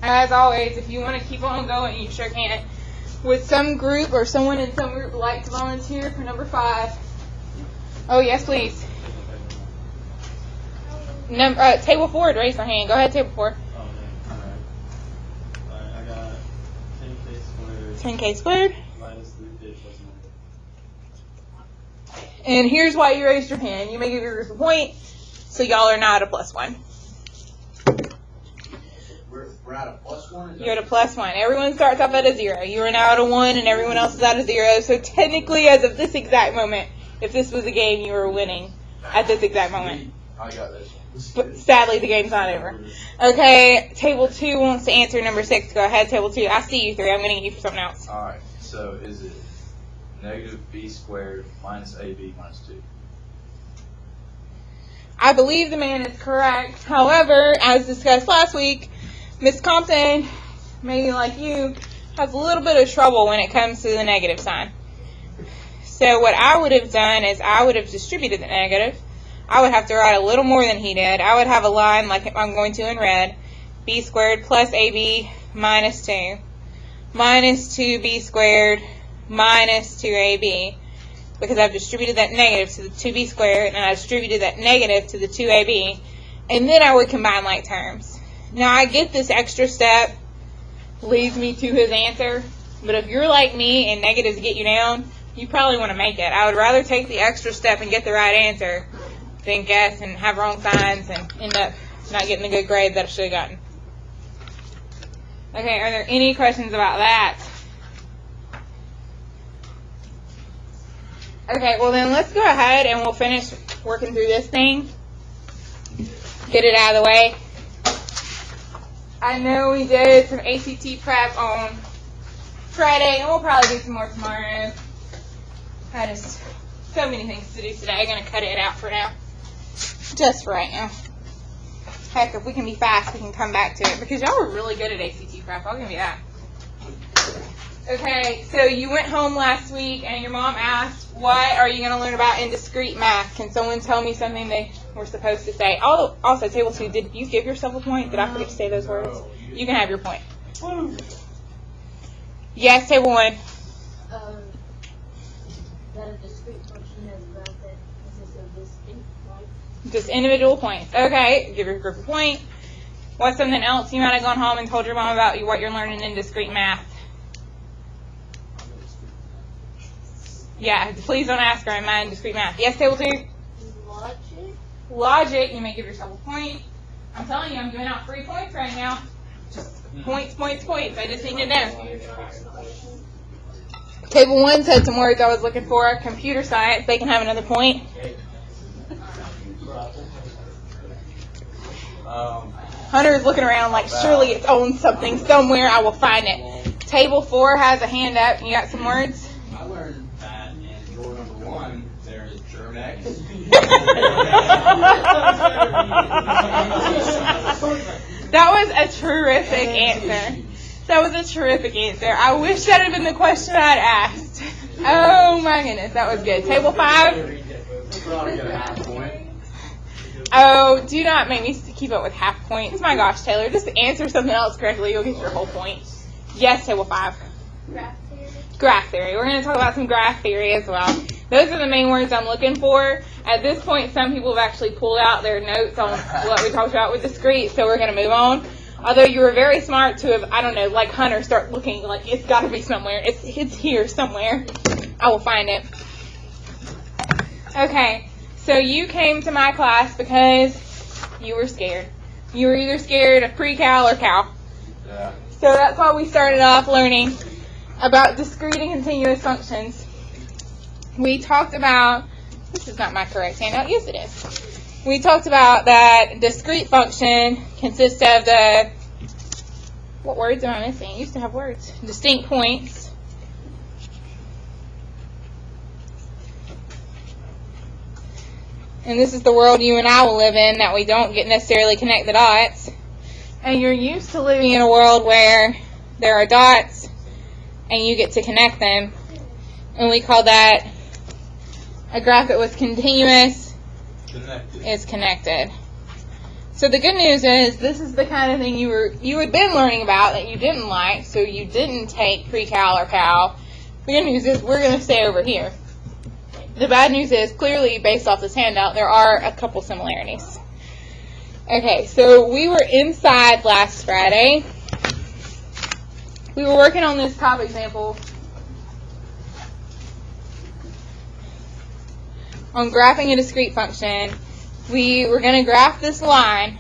as always, if you want to keep on going, you sure can. Would some group or someone in some group like to volunteer for number 5? Oh, yes, please. Table 4, raise your hand. Go ahead, table 4. Oh, yeah. All right. I got 10k squared. 10k squared. Minus 3k plus 9. And here's why you raised your hand. You may give your group a point, so y'all are now at a +1. We're at a +1? You're at a +1. Everyone starts off at a 0. You are now at a 1, and everyone else is at a 0. So technically, as of this exact moment, if this was a game, you were winning at this exact moment. I got this. But sadly, the game's not over. Okay, table 2 wants to answer number 6. Go ahead, table 2. I see you 3. I'm going to get you for something else. Alright, so is it negative b squared minus ab minus 2? I believe the man is correct. However, as discussed last week, Miss Compton, maybe like you, has a little bit of trouble when it comes to the negative sign. So what I would have done is I would have distributed the negative. I would have to write a little more than he did. I would have a line like I'm going to in red, b squared plus ab minus 2, minus 2b squared minus 2ab, because I've distributed that negative to the 2b squared, and I distributed that negative to the 2ab, and then I would combine like terms. Now I get this extra step leads me to his answer, but if you're like me and negatives get you down, you probably want to make it. I would rather take the extra step and get the right answer than guess and have wrong signs and end up not getting the good grade that I should have gotten. Okay, are there any questions about that? Okay, well then let's go ahead and we'll finish working through this thing. Get it out of the way. I know we did some ACT prep on Friday, and we'll probably do some more tomorrow. I just, so many things to do today. I'm going to cut it out for now. Just for right now. Heck, if we can be fast, we can come back to it, because y'all were really good at ACT prep. I'll give you that. Okay, so you went home last week, and your mom asked, what are you going to learn about in discrete math? Can someone tell me something they were supposed to say? Also, table 2, did you give yourself a point? Did I forget to say those words? You can have your point. Yes, table 1. That a discrete function has a graph that consists of distinct points. Just individual points. Okay, give your group a point. What's something else you might have gone home and told your mom about what you're learning in discrete math? Yeah, please don't ask her in my discrete math. Yes, table 2? Logic. Logic, you may give yourself a point. I'm telling you, I'm giving out free points right now. Just points, points, points. I just need to know. Table 1 said some words I was looking for. Computer science, they can have another point. Hunter's looking around like surely it's on something somewhere. I will find it. Table 4 has a hand up. You got some words? I learned that in drawer number 1, there is German. That was a terrific answer. That was a terrific answer. I wish that had been the question I'd asked. Oh my goodness, that was good. Table 5. Oh, do not make me keep up with half points. My gosh, Taylor, just answer something else correctly. You'll get your whole point. Yes, table 5. Graph theory. Graph theory. We're going to talk about some graph theory as well. Those are the main words I'm looking for. At this point, some people have actually pulled out their notes on what we talked about with discrete, so we're going to move on. Although you were very smart to have, I don't know, like Hunter, start looking like it's got to be somewhere. It's here somewhere. I will find it. Okay, so you came to my class because you were scared. You were either scared of pre-cal or cal. Yeah. So that's why we started off learning about discrete and continuous functions. We talked about, this is not my correct handout, yes it is. We talked about that discrete function consists of the, what words am I missing? I used to have words. Distinct points. And this is the world you and I will live in, that we don't get necessarily connect the dots. And you're used to living in a world where there are dots and you get to connect them. And we call that a graph that was continuous Connected. is connected. So the good news is this is the kind of thing you had been learning about that you didn't like, so you didn't take pre-cal or cal. The good news is we're going to stay over here. The bad news is, clearly, based off this handout, there are a couple similarities. Okay, so we were inside last Friday. We were working on this top example on graphing a discrete function. We were going to graph this line,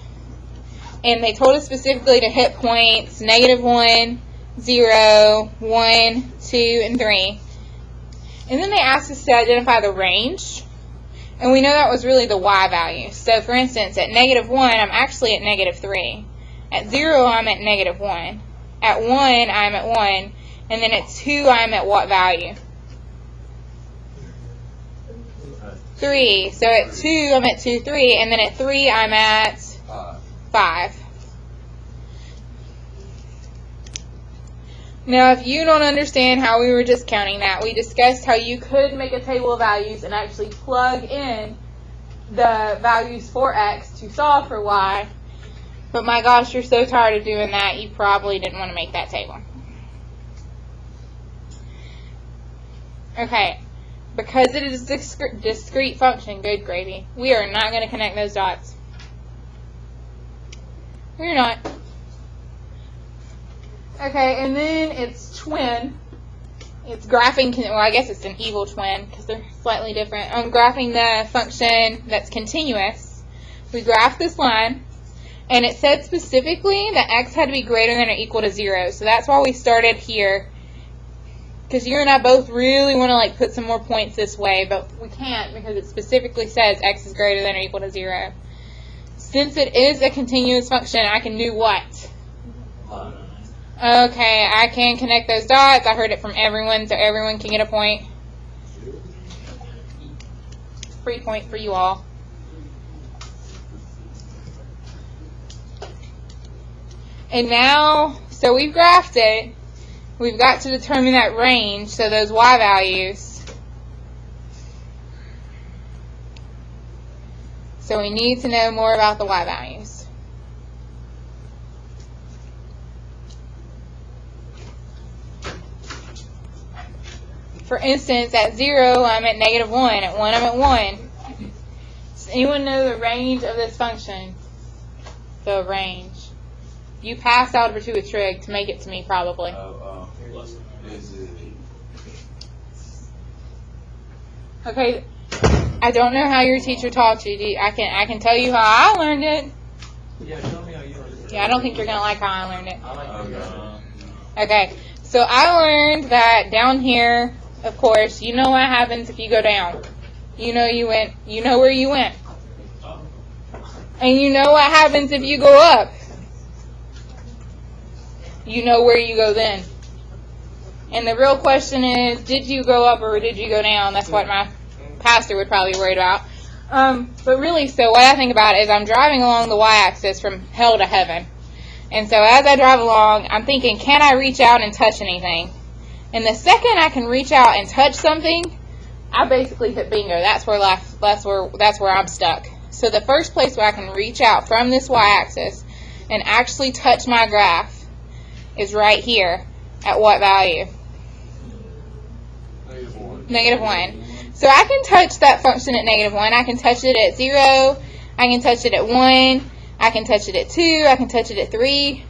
and they told us specifically to hit points -1, 0, 1, 2, and 3. And then they asked us to identify the range, and we know that was really the y value. So, for instance, at -1, I'm actually at -3. At 0, I'm at -1. At 1, I'm at 1. And then at 2, I'm at what value? 3. So at 2, I'm at 2, 3. And then at 3, I'm at 5. Now, if you don't understand how we were just counting that, we discussed how you could make a table of values and actually plug in the values for x to solve for y. But my gosh, you're so tired of doing that, you probably didn't want to make that table. Okay, because it is a discrete function, good gravy, we are not going to connect those dots. We're not. Okay, and then it's twin. It's graphing, well, I guess it's an evil twin because they're slightly different. I'm graphing the function that's continuous. We graph this line, and it said specifically that x had to be greater than or equal to 0. So that's why we started here, because you and I both really want to like put some more points this way, but we can't because it specifically says x is greater than or equal to 0. Since it is a continuous function, I can do what? Okay, I can connect those dots. I heard it from everyone, so everyone can get a point. Free point for you all. And now, so we've graphed it. We've got to determine that range, so those y values. So we need to know more about the y values. For instance, at 0, I'm at -1. At 1, I'm at 1. Does anyone know the range of this function? The range. You passed algebra 2 with trig to make it to me, probably. Is it? Okay, I don't know how your teacher taught you. I can tell you how I learned it. Yeah, tell me how you learned it. Yeah, I don't think you're going to like how I learned it. I like how Okay, so I learned that down here, of course, you know what happens if you go down. You know where you went. And you know what happens if you go up. You know where you go then. And the real question is, did you go up or did you go down? That's what my pastor would probably be worried about. But really, so what I think about is I'm driving along the y-axis from hell to heaven. And so as I drive along, I'm thinking, can I reach out and touch anything? And the second I can reach out and touch something, I basically hit bingo. That's where I'm stuck. So the first place where I can reach out from this y-axis and actually touch my graph is right here. At what value? -1. So I can touch that function at -1. I can touch it at 0. I can touch it at 1. I can touch it at 2. I can touch it at 3.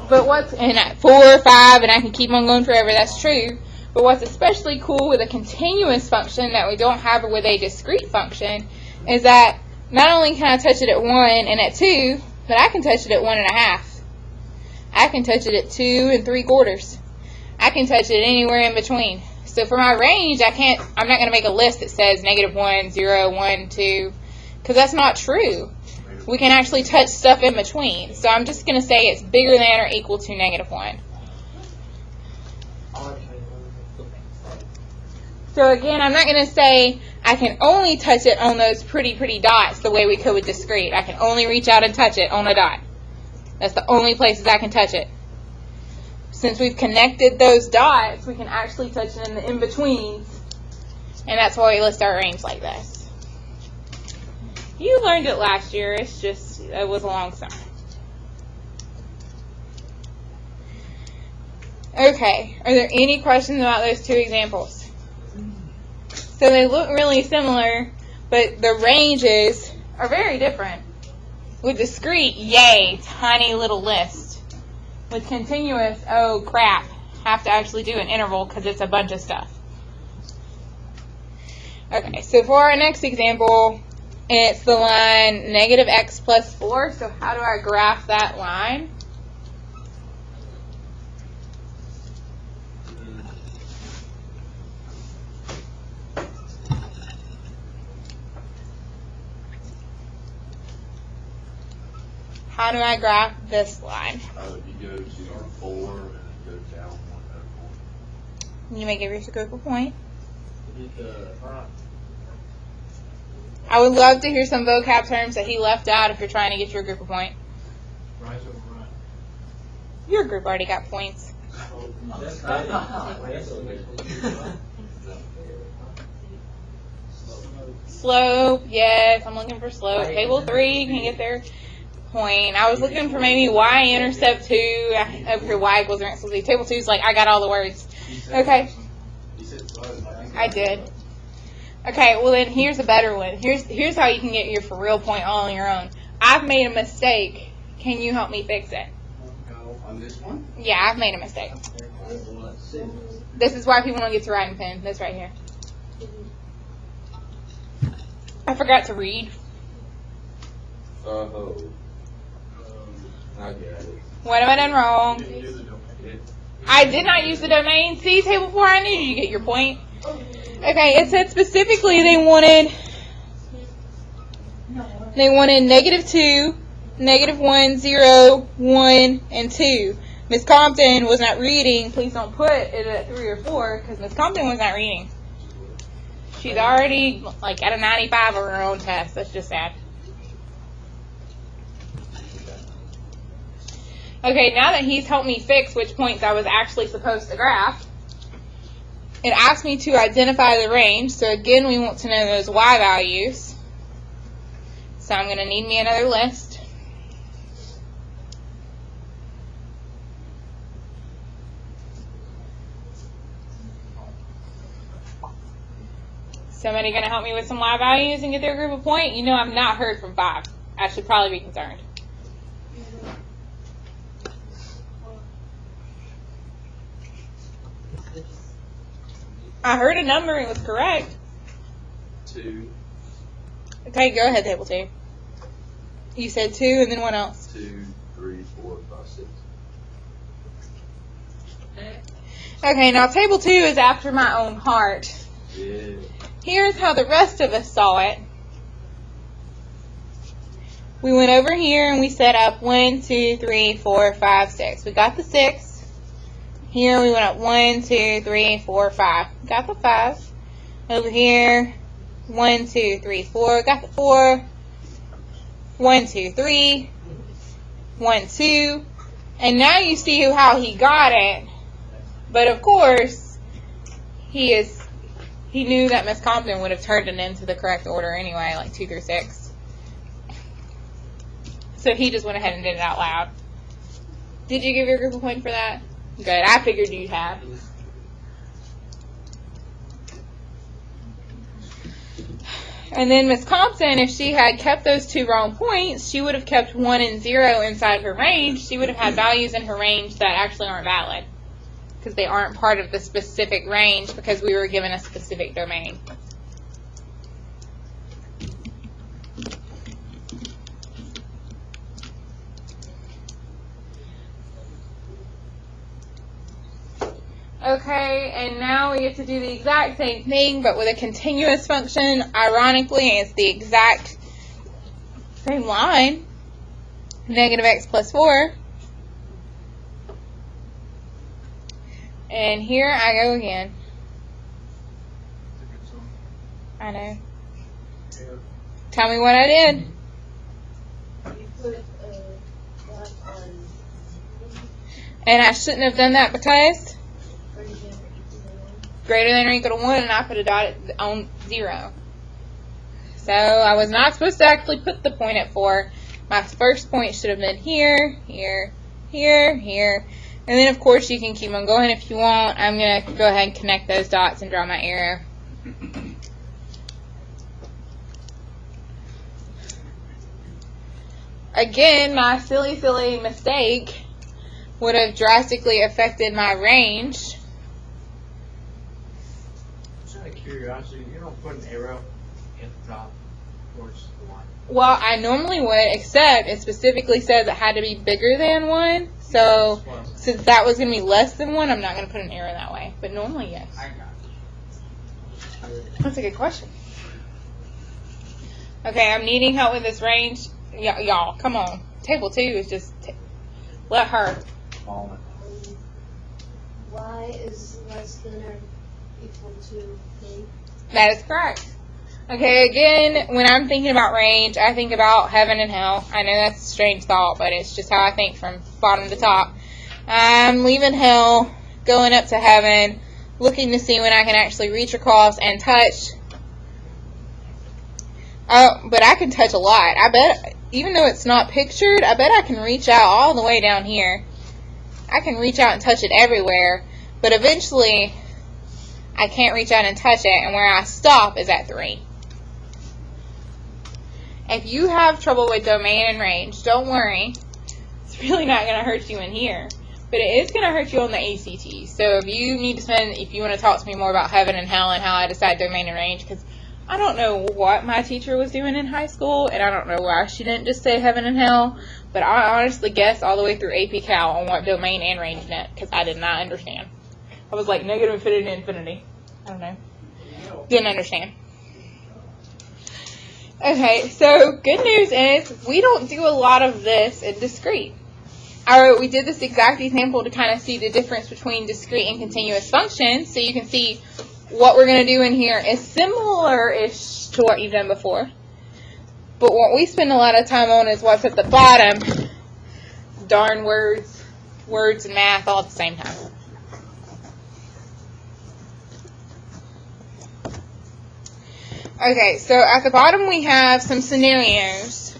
But and at 4, 5, and I can keep on going forever. That's true. But what's especially cool with a continuous function that we don't have with a discrete function is that not only can I touch it at 1 and at 2, but I can touch it at 1.5. I can touch it at 2 3/4. I can touch it anywhere in between. So for my range, I'm not going to make a list that says -1, 0, 1, 2, because that's not true. We can actually touch stuff in between. So I'm just going to say it's bigger than or equal to -1. So again, I'm not going to say I can only touch it on those pretty dots the way we could with discrete. I can only reach out and touch it on a dot. That's the only places I can touch it. Since we've connected those dots, we can actually touch it in the in-betweens. And that's why we list our range like this. You learned it last year. It's just, it was a long summer. Okay, are there any questions about those two examples? So they look really similar, but the ranges are very different. With discrete, yay, tiny little list. With continuous, oh crap, have to actually do an interval because it's a bunch of stuff. Okay, so for our next example, it's the line negative x plus 4. So how do I graph that line? How do I graph this line? You go to 4 and then go down 1 You may give yourself a good point. Hit the front. I would love to hear some vocab terms that he left out if you're trying to get your group a point. Rise over run. Your group already got points. That's Slope, yes, I'm looking for slope. Table 3 can get their point. I was looking for maybe y-intercept 2. Over here, y equals next to table 2 is like, I got all the words. Okay, I did. Okay, well then here's a better one. Here's how you can get your for real point all on your own. I've made a mistake. Can you help me fix it? On this one? Yeah, I've made a mistake. This is why people don't get to write in pen. This right here. I forgot to read. Oh. I get it. What have I done wrong? I did not use the domain. See, table 4, I knew you get your point. Okay, it said specifically they wanted negative 2, negative 1, 0, 1, and 2. Miss Compton was not reading. Please don't put it at 3 or 4 because Miss Compton was not reading. She's already like at a 95 on her own test. That's just sad. Okay, now that he's helped me fix which points I was actually supposed to graph, it asked me to identify the range. So again, we want to know those y values. So I'm going to need me another list. Somebody going to help me with some y values and get their group a point? You know I've not heard from 5. I should probably be concerned. I heard a number and it was correct. 2, Okay, go ahead, table 2. You said 2 and then what else? 2, 3, 4, 5, 6. Okay, now table 2 is after my own heart. Yeah. Here's how the rest of us saw it. We went over here and we set up 1, 2, 3, 4, 5, 6. We got the 6. Here we went up 1, 2, 3, 4, 5. Got the 5. Over here, 1, 2, 3, 4. Got the 4. 1, 2, 3. 1, 2. And now you see how he got it. But of course, he knew that Miss Compton would have turned it into the correct order anyway, like 2 through 6. So he just went ahead and did it out loud. Did you give your group a point for that? Good. I figured you'd have. And then Miss Compton, if she had kept those 2 wrong points, she would have kept 1 and 0 inside her range. She would have had values in her range that actually aren't valid because they aren't part of the specific range because we were given a specific domain. Okay, and now we get to do the exact same thing, but with a continuous function. Ironically, it's the exact same line. Negative x plus 4. And here I go again. I know. Tell me what I did. You put that on And I shouldn't have done that because greater than or equal to 1. greater than or equal to 1, and I put a dot on 0. So So I was not supposed to actually put the point at 4. My first point should have been here, here, here, here. And then, of course, you can keep on going if you want. I'm going to go ahead and connect those dots and draw my arrow. Again, my silly mistake would have drastically affected my range. Just out of curiosity, you don't put an arrow at the top towards the line. Well, I normally would, except it specifically says it had to be bigger than 1. So, since that was going to be less than 1, I'm not going to put an arrow that way. But normally, yes. I got That's a good question. Okay, I'm needing help with this range. Y'all, come on. Table 2 is just... let her. Moment. Y is less than or equal to 3. That is correct. Okay, again, when I'm thinking about range, I think about heaven and hell. I know that's a strange thought, but it's just how I think from bottom to top. I'm leaving hell, going up to heaven, looking to see when I can actually reach across and touch. Oh, but I can touch a lot. I bet, even though it's not pictured, I bet I can reach out all the way down here. I can reach out and touch it everywhere, but eventually I can't reach out and touch it, and where I stop is at 3. If you have trouble with domain and range, don't worry. It's really not going to hurt you in here. But it is going to hurt you on the ACT. So if you want to talk to me more about heaven and hell and how I decide domain and range, because I don't know what my teacher was doing in high school, and I don't know why she didn't just say heaven and hell, but I honestly guessed all the way through AP Cal on what domain and range meant, because I did not understand. I was like, negative infinity to infinity. I don't know. Didn't understand. Okay, so good news is we don't do a lot of this in discrete. We did this exact example to kind of see the difference between discrete and continuous functions, so you can see what we're going to do in here is similar-ish to what you've done before. But what we spend a lot of time on is what's at the bottom. Darn words and math all at the same time. Okay, so at the bottom we have some scenarios,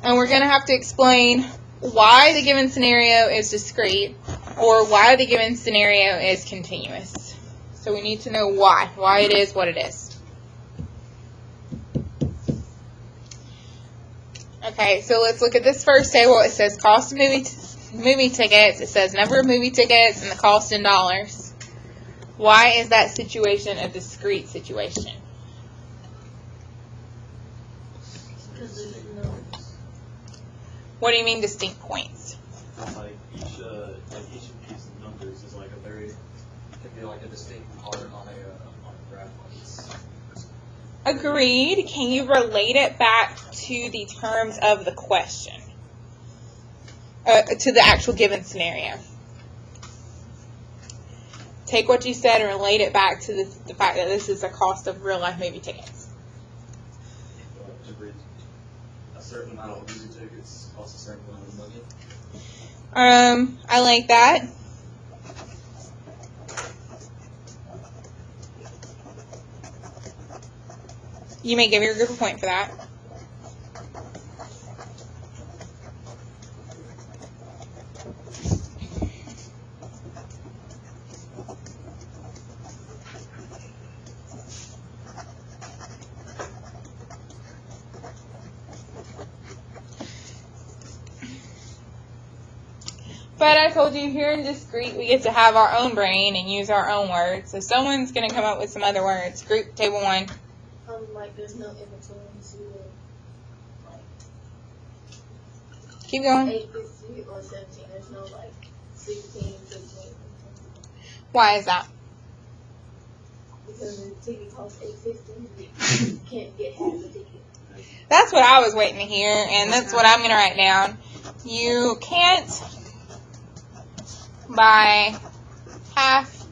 and we're going to have to explain why the given scenario is discrete or why the given scenario is continuous. So we need to know why it is what it is. Okay, so let's look at this first table. It says cost of movie tickets. It says number of movie tickets and the cost in dollars. Why is that situation a discrete situation? What do you mean distinct points? Like each of these numbers is like a very, Could be like a distinct part on a graph. Agreed. Can you relate it back to the terms of the question? To the actual given scenario. Take what you said and relate it back to the fact that this is the cost of real life movie tickets. a certain amount of movie tickets cost a certain amount of money. I like that. You may give your group a point for that. But I told you here in discrete we get to have our own brain and use our own words. So someone's going to come up with some other words. Group table 1. Like there's no in between. So like Keep going. 8, 15, or 17. There's no like 16, 15. Why is that? Because the ticket costs $8.50. You can't get half the ticket. That's what I was waiting to hear, and that's what I'm going to write down. You can't buy half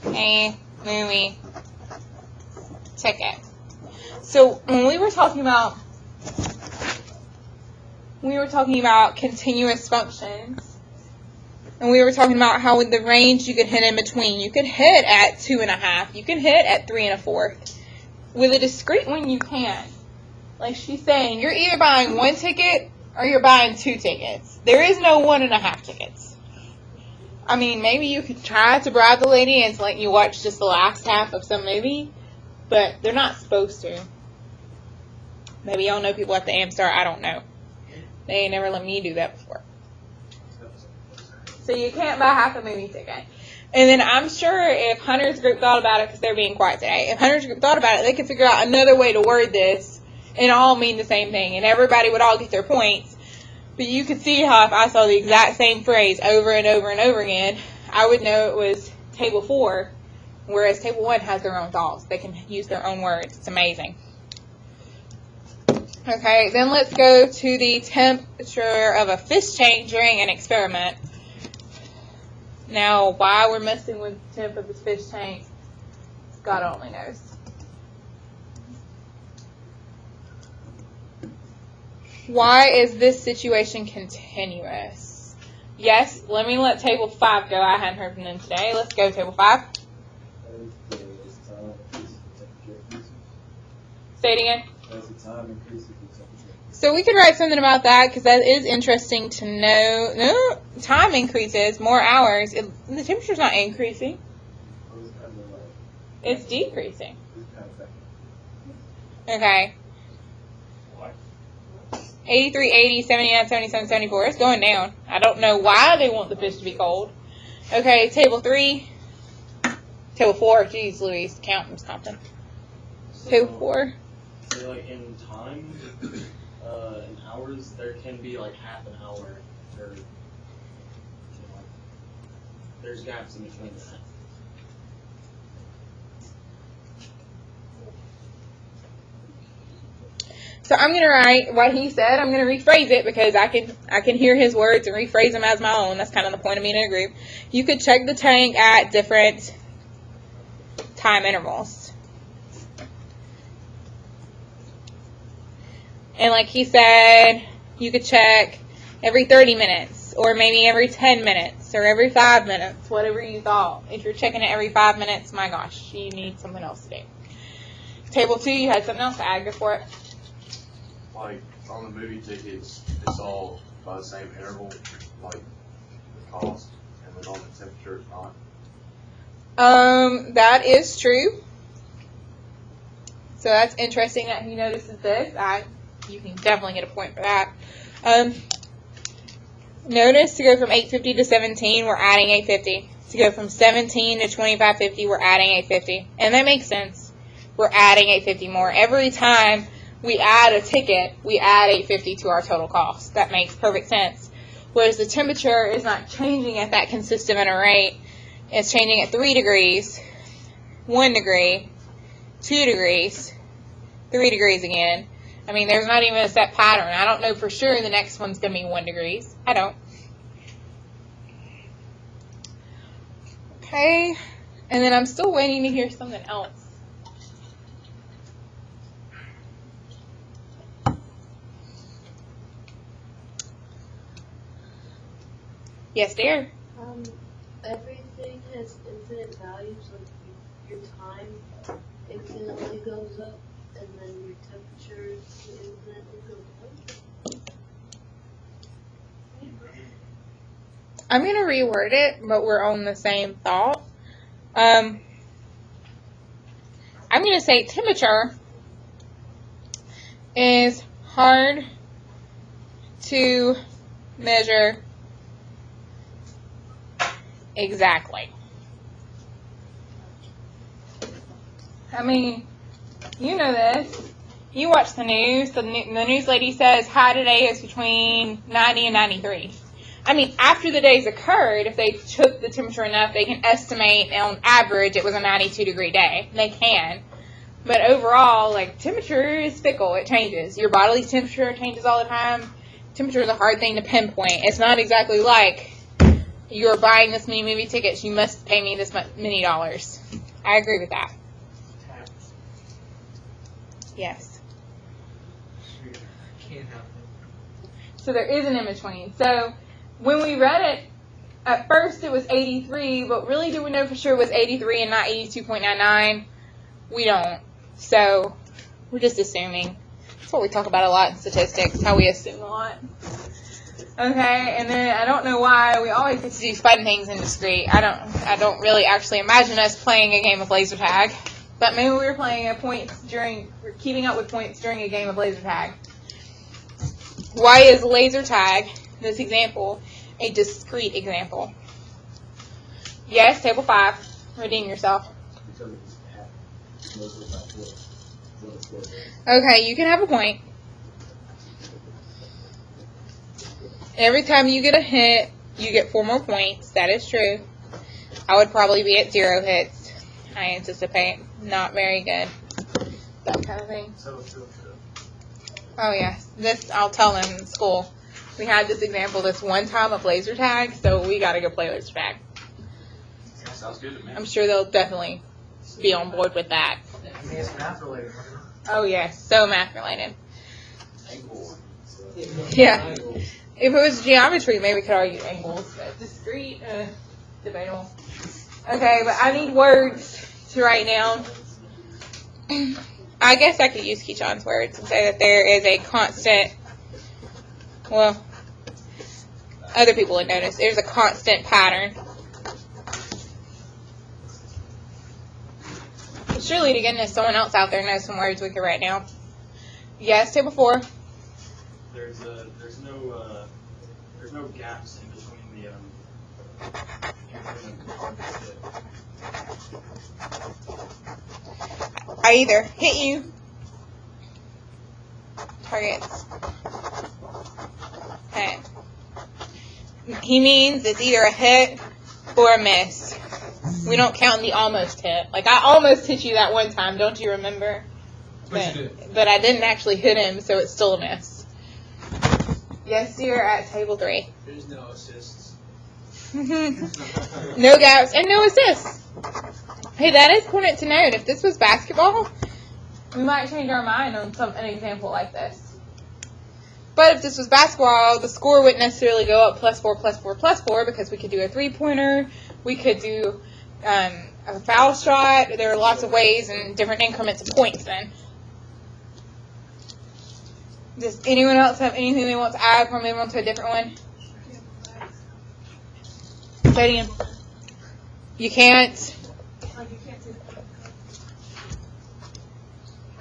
a movie ticket. So when we were talking about continuous functions, and we were talking about how with the range you could hit in between. You could hit at 2 1/2. You can hit at 3 1/4. With a discrete one, you can't. like she's saying, you're either buying one ticket or you're buying 2 tickets. There is no 1.5 tickets. I mean, maybe you could try to bribe the lady into letting you watch just the last half of some movie, but they're not supposed to. Maybe y'all know people at the Amstar, I don't know. They ain't never let me do that before. So you can't buy half a movie ticket. And then I'm sure if Hunter's group thought about it, because they're being quiet today, if Hunter's group thought about it, they could figure out another way to word this and all mean the same thing, and everybody would all get their points. But you could see how if I saw the exact same phrase over and over and over again, I would know it was table 4, whereas table 1 has their own thoughts. They can use their own words. It's amazing. Okay, then let's go to the temperature of a fish tank during an experiment. Now, why we're messing with the temp of the fish tank, God only knows. Why is this situation continuous? Yes, let me let table 5 go. I hadn't heard from them today. Let's go, table 5. Say it again. So we could write something about that because that is interesting to know. No, time increases, more hours. The temperature's not increasing. It's decreasing. Okay. 83, 80, 79, 77, 74. It's going down. I don't know why they want the fish to be cold. Okay, table 3. Table 4. Jeez Louise, count from something. Table 4. So, like, in time, in hours, there can be, like, half an hour, or, you know, there's gaps in between that. So I'm going to write what he said. I'm going to rephrase it because I can hear his words and rephrase them as my own. That's kind of the point of being in a group. You could check the tank at different time intervals. And like he said, you could check every 30 minutes or maybe every 10 minutes or every 5 minutes, whatever you thought. If you're checking it every 5 minutes, my gosh, you need something else to do. Table 2, you had something else to add. Go for it. Like, on the movie tickets, it's all by the same interval, like, the cost, and then on the temperature, it's not. That is true. So that's interesting that he notices this. You can definitely get a point for that. Notice to go from 850 to 17, we're adding 850. To go from 17 to 2550, we're adding 850. And that makes sense. We're adding 850 more. Every time we add a ticket, we add 850 to our total cost. That makes perfect sense. Whereas the temperature is not changing at that consistent of a rate. It's changing at 3 degrees, 1 degree, 2 degrees, 3 degrees again. I mean, there's not even a set pattern. I don't know for sure the next one's going to be 1 degree. I don't. Okay. And then I'm still waiting to hear something else. Yes, dear. Everything has infinite values, like your time infinitely goes up, and then your temperature infinitely goes up. I'm going to reword it, but we're on the same thought. I'm going to say temperature is hard to measure exactly. I mean, you know this. You watch the news. The news lady says high today is between 90 and 93. I mean, after the days occurred, if they took the temperature enough, they can estimate on average it was a 92-degree day. They can. But overall, like, temperature is fickle. It changes. Your bodily temperature changes all the time. Temperature is a hard thing to pinpoint. It's not exactly like you're buying this many movie tickets, you must pay me this many dollars. I agree with that. Tax. Yes. Can't help it. So there is an in-between. So when we read it, at first it was 83, but really do we know for sure it was 83 and not 82.99? We don't. So we're just assuming. That's what we talk about a lot in statistics, how we assume a lot. Okay, and then I don't know why we always get to do fun things in discrete. I don't really actually imagine us playing a game of laser tag, but maybe we were playing we're keeping up with points during a game of laser tag. Why is laser tag, this example, a discrete example? Yes, table 5. Redeem yourself. Because it's half. Most of that what it's worth. Okay, you can have a point. Every time you get a hit, you get 4 more points. That is true. I would probably be at 0 hits. I anticipate. Not very good. That kind of thing. Oh, yeah. This, I'll tell them in school. We had this example this one time of laser tag, so we got to go play laser tag. Sounds good to me. I'm sure they'll definitely be on board with that. I mean, it's math related. Oh, yes. So math related. Yeah. If it was geometry, maybe we could argue angles, but discrete, debatable. Okay, but I need words to write down. I guess I could use Keyshawn's words and say that there is a constant, well, other people would notice, there's a constant pattern. Surely to goodness someone else out there knows some words we could write down. Yes, table 4. There's no gaps in between the I either hit you, targets. Okay. He means it's either a hit or a miss. We don't count the almost hit. Like, I almost hit you that one time, don't you remember? But I didn't actually hit him, so it's still a miss. Yes, you're at table 3. There's no assists. No gaps and no assists. Hey, that is important to note. If this was basketball, we might change our mind on an example like this. But if this was basketball, the score wouldn't necessarily go up +4, +4, +4 because we could do a 3-pointer. We could do a foul shot. There are lots of ways and different increments of points then. Does anyone else have anything they want to add before we move on to a different one? Say it again. You can't.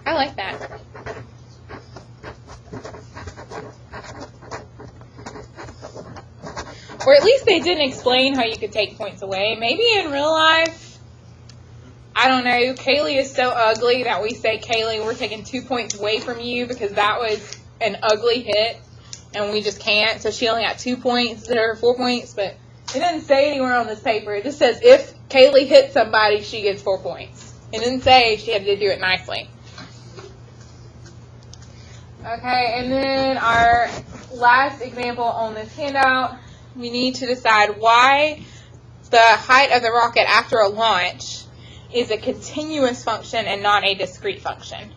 I like that. Or at least they didn't explain how you could take points away. Maybe in real life, I don't know, Kaylee is so ugly that we say, Kaylee, we're taking 2 points away from you because that was an ugly hit and we just can't. So she only got 2 points instead of 4 points. But it doesn't say anywhere on this paper. It just says if Kaylee hits somebody, she gets 4 points. It didn't say she had to do it nicely. Okay, and then our last example on this handout, we need to decide why the height of the rocket after a launch is a continuous function and not a discrete function.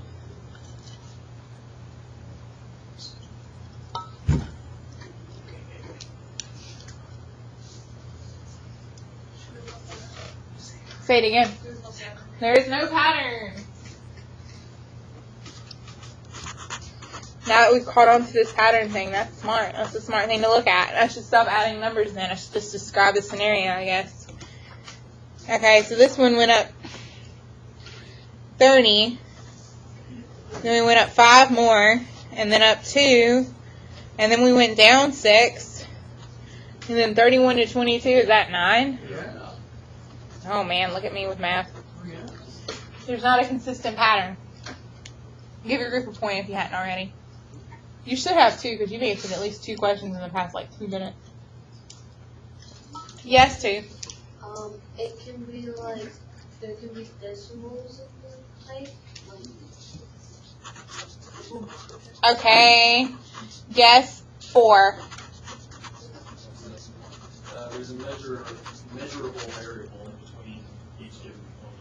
Say it again. There is no pattern. Now that we've caught on to this pattern thing, that's smart. That's a smart thing to look at. I should stop adding numbers then. I should just describe the scenario, I guess. Okay, so this one went up 30. Then we went up 5 more. And then up 2. And then we went down 6. And then 31 to 22, is that 9? Yeah. Oh man, look at me with math. There's not a consistent pattern. Give your group a point if you hadn't already. You should have 2 because you've answered at least 2 questions in the past 2 minutes. Yes, 2. It can be like, there can be decimals in the height. Okay. Guess 4. There's a measurable variable in between each given point.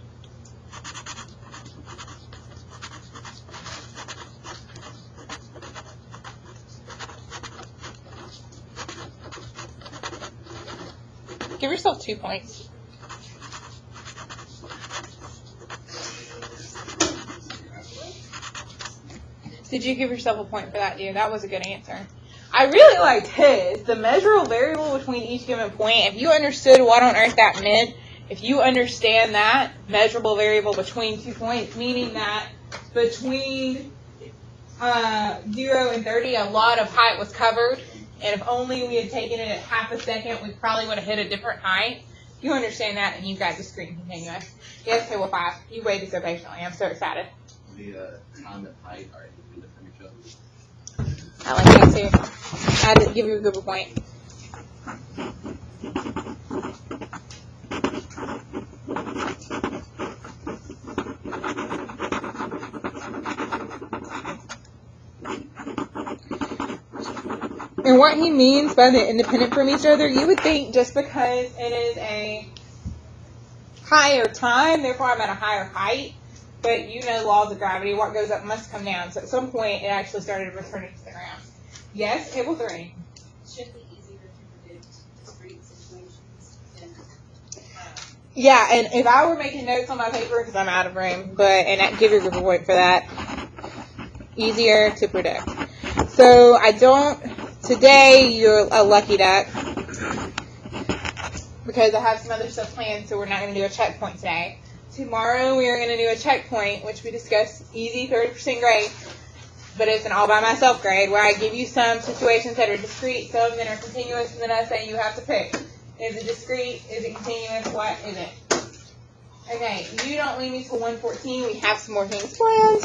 Give yourself 2 points. Did you give yourself a point for that, dude? That was a good answer. I really liked his. The measurable variable between each given point. If you understood what on earth that meant, if you understand that, measurable variable between 2 points, meaning that between 0 and 30, a lot of height was covered. And if only we had taken it at half a second, we probably would have hit a different height. If you understand that, and you've got discrete and continuous. Yes, table 5. You waited so patiently. I'm so excited. The time and height are independent from each other. I like that too. I had to give you a good point. And what he means by the independent from each other, you would think just because it is a higher time, therefore I'm at a higher height. But you know laws of gravity, what goes up must come down. So at some point, it actually started returning to the ground. Yes, table 3. Should be easier to predict discrete situations than Yeah, and if I were making notes on my paper, because I'm out of room, and I'd give you a good point for that, easier to predict. So today you're a lucky duck, because I have some other stuff planned, so we're not going to do a checkpoint today. Tomorrow we are going to do a checkpoint, which we discussed, easy 30% grade, but it's an all by myself grade, where I give you some situations that are discrete, some that are continuous, and then I say you have to pick. Is it discrete? Is it continuous? What is it? Okay, you don't leave me till 1:14. We have some more things planned.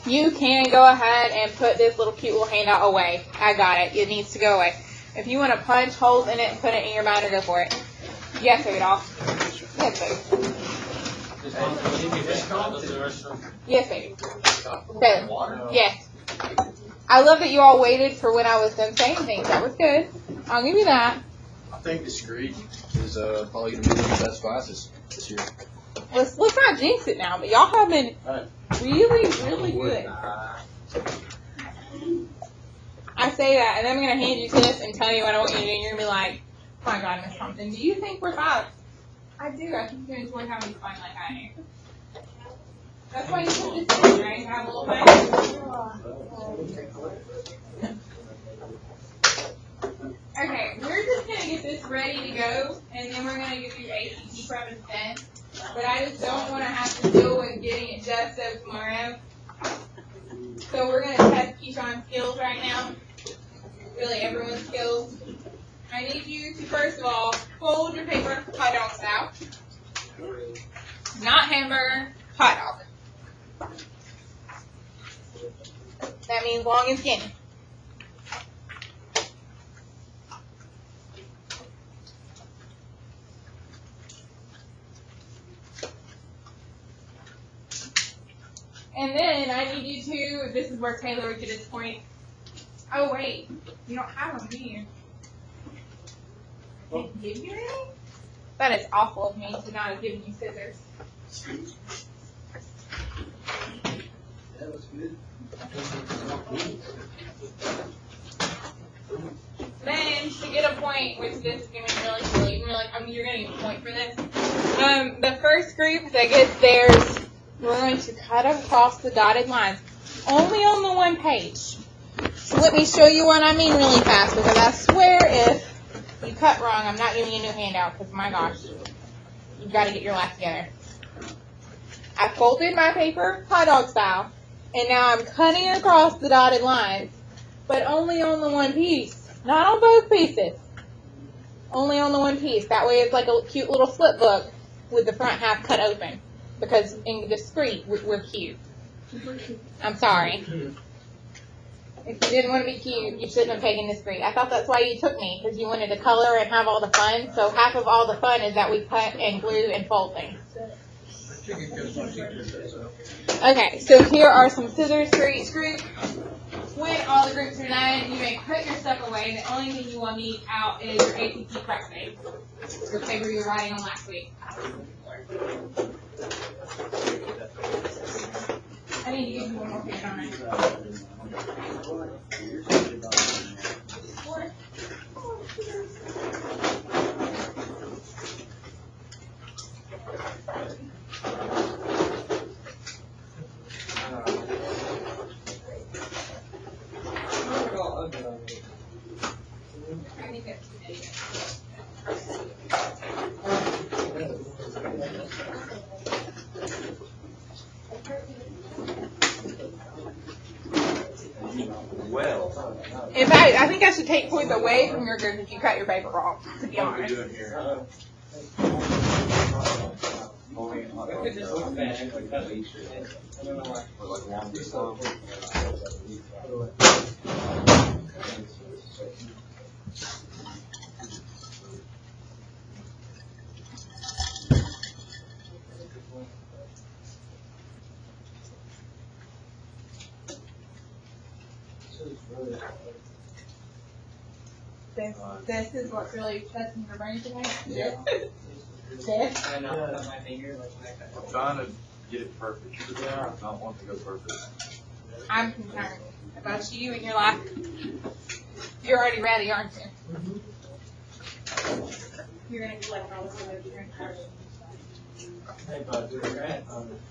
You can go ahead and put this little cute little handout away. I got it. It needs to go away. If you want to punch holes in it and put it in your binder, go for it. Yes, Adolph. Yes, baby. Yes, baby. Okay. Yes. I love that you all waited for when I was done saying things. That was good. I'll give you that. I think discrete is probably going to be one of the best classes this year. Let's not jinx it now, but y'all have been really, really good. I say that, and then I'm going to hand you this and tell you what I want you to do, and you're going to be like, oh my God, Miss Compton, do you think we're fine? I do. I think you enjoy having fun like I do. That's why you put this in, right? Have a little fun. Okay, we're just going to get this ready to go, and then we're going to give you ACT prep instead. But I just don't want to have to deal with getting it just so tomorrow. So we're going to test Keyshawn's skills right now. Really, everyone's skills. I need you to, first of all, fold your paper hot dog style. Not hamburger, hot dog. That means long and skinny. And then I need you to, this is where Taylor would get his point. Oh wait, you don't have them, do you? Didn't give you any? That is awful of me to not have given you scissors. That was good. Then to get a point, which this is going to be really silly, you're going to get a point for this. The first group that gets theirs, we're going to cut across the dotted lines, only on the one page. So let me show you what I mean really fast, because I swear if you cut wrong, I'm not giving you a new handout, because my gosh, you've got to get your life together. I folded my paper hot dog style, and now I'm cutting across the dotted lines, but only on the one piece, not on both pieces. Only on the one piece. That way it's like a cute little flip book with the front half cut open. Because in discrete, we're cute. I'm sorry. If you didn't want to be cute, you shouldn't have taken discrete. I thought that's why you took me, because you wanted to color and have all the fun. So half of all the fun is that we cut and glue and fold things. Okay, so here are some scissors for each group. When all the groups are done, you may put your stuff away. The only thing you will need out is your ACT prep page, the paper you were writing on last week. I need to give you one more page on it. Well, In fact, I think I should take points away from your group if you cut your paper wrong, to be What are we honest. doing here? like long distance. This is what's really testing your brain today. Yeah. This. And I'll put my finger like that. I'm trying to get it perfect. I don't want to go perfect. I'm concerned about you and your life. You're already ready, aren't you? You're gonna collect all the way you're Hey, bud, congrats on with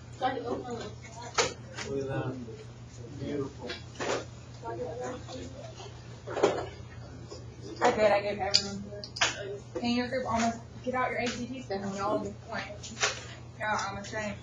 beautiful. I did everyone. And your group almost get out your ACT stuff and y'all get points. Y'all almost ready.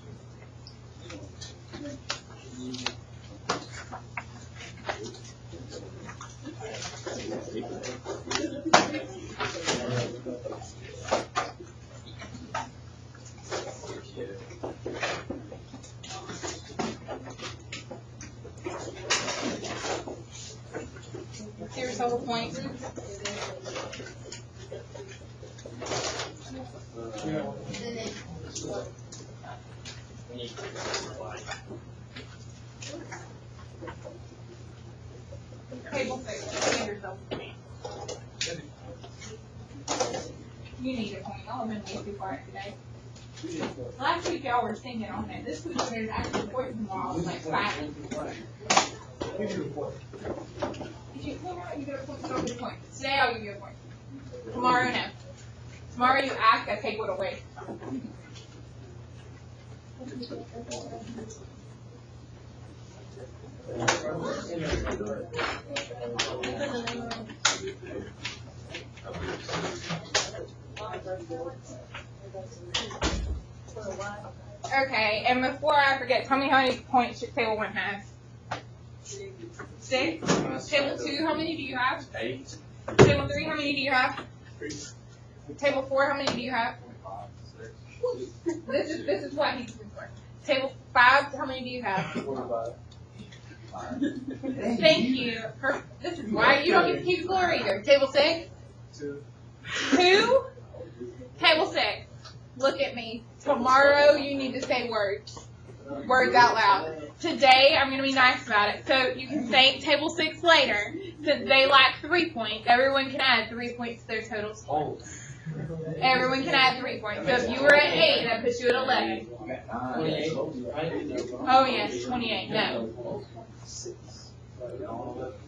Give yourself a point. Table 6. Give yourself a point. You need a point. Y'all have been way too quiet today. Last week y'all were singing on it. This week there's actually points involved, like 5. Give you a point. If you come out, you get a point, so I'll give you a point. Today I'll give you a point. Tomorrow, no. Tomorrow you ask, I take one away. Okay, and before I forget, tell me how many points your table 1 has. 6. Table 2, how many do you have? 8, Table 3, how many do you have? Table 4, how many do you have? 5, 6. This is what he's looking for. Table 5, how many do you have? 5. Thank you. This is why you don't get to keep score either. Table 6? 2. 2? Table 6. Look at me. Tomorrow you need to say words. Words out loud. Today I'm going to be nice about it. So you can thank table 6 later. Since they lack 3 points, everyone can add 3 points to their total score. Everyone can add 3 points. So if you were at 8, that puts you at 11. 28, right? Oh yes, 28. No.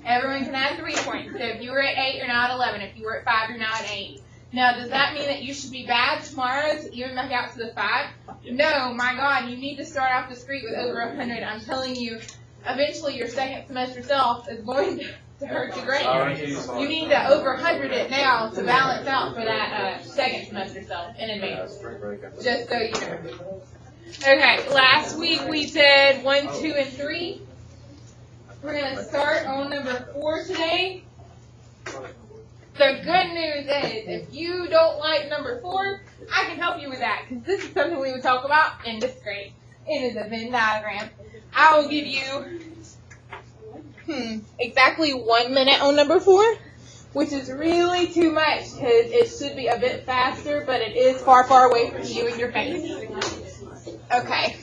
Everyone can add 3 points. So if you were at 8, you're now at 11. If you were at 5, you're now at 8. Now, does that mean that you should be bad tomorrow to even back out to the 5? No, my God, you need to start off the street with over 100. I'm telling you, eventually your second semester self is going to hurt your grades. You need to over 100 it now to balance out for that second semester self in advance. Just so you know. Okay, last week we did 1, 2, and 3. We're going to start on number 4 today. The good news is, if you don't like number 4, I can help you with that, because this is something we would talk about in 5th grade. It is a Venn diagram. I will give you exactly 1 minute on number 4, which is really too much, because it should be a bit faster, but it is far, far away from you and your face. Okay.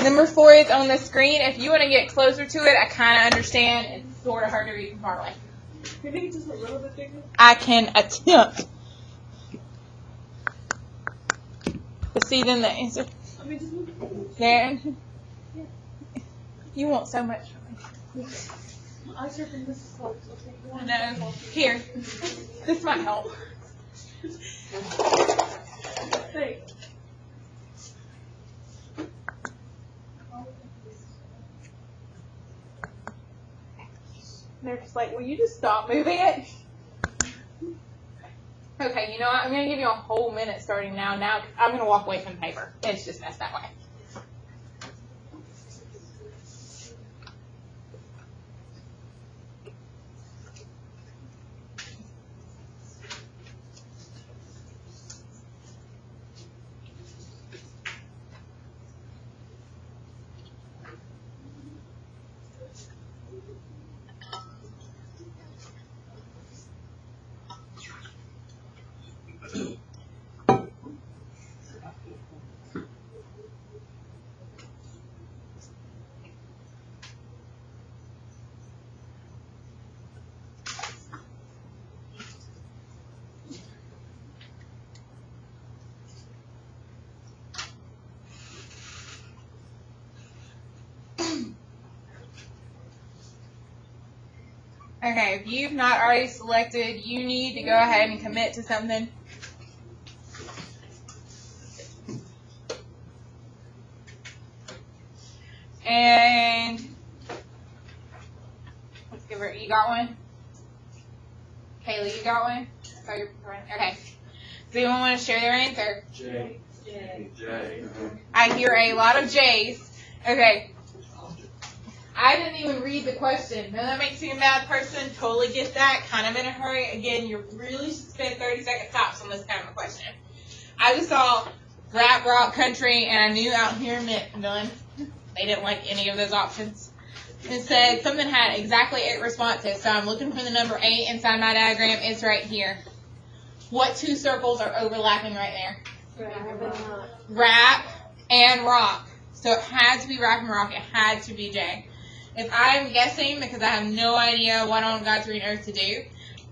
Number 4 is on the screen. If you want to get closer to it, I kind of understand. It's sort of hard to read from far away. You think it's just a little bit bigger? I can attempt. But see, then the answer. I mean, just move. There. You want so much from me. I sure think this is close. Okay. No. Here. This might help. Thanks. They're just like, will you just stop moving it? Okay, you know what? I'm going to give you a whole minute starting now. Now I'm going to walk away from the paper. It's just best that way. Okay, if you've not already selected, you need to go ahead and commit to something. And let's give her, you got one? Kaylee, you got one? Oh, you're, okay. Does anyone want to share their answer? J. I hear a lot of J's. Okay. I didn't even read the question. No, that makes you a bad person. Totally get that. Kind of in a hurry. Again, you really should spend 30 seconds tops on this kind of a question. I just saw rap, rock, country, and I knew out here meant none. They didn't like any of those options. It said something had exactly 8 responses, so I'm looking for the number 8 inside my diagram. It's right here. What 2 circles are overlapping right there? Rap and rock. So it had to be rap and rock. It had to be J. If I'm guessing, because I have no idea what on God's green earth to do,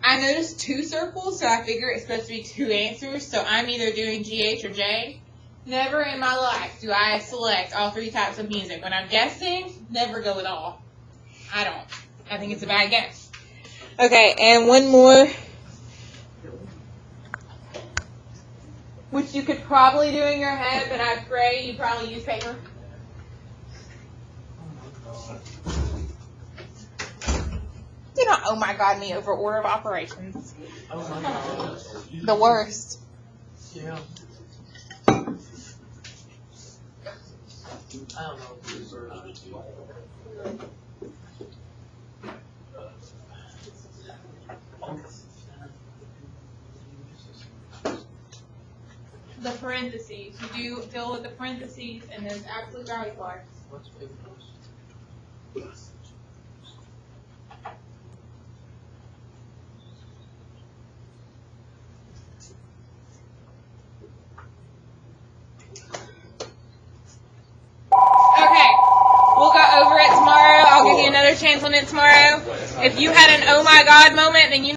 I noticed 2 circles, so I figure it's supposed to be 2 answers, so I'm either doing GH or J. Never in my life do I select all 3 types of music. When I'm guessing, never go with all. I don't. I think it's a bad guess. Okay, and one more, which you could probably do in your head, but I pray you probably use paper. Do not, oh my God, me over order of operations. Oh my God. The worst. Yeah. I don't know. The parentheses. You do fill with the parentheses and there's absolute value bars. What's paper post? Okay. We'll go over it tomorrow. I'll give you another chance on it tomorrow. If you had an oh my God moment, then you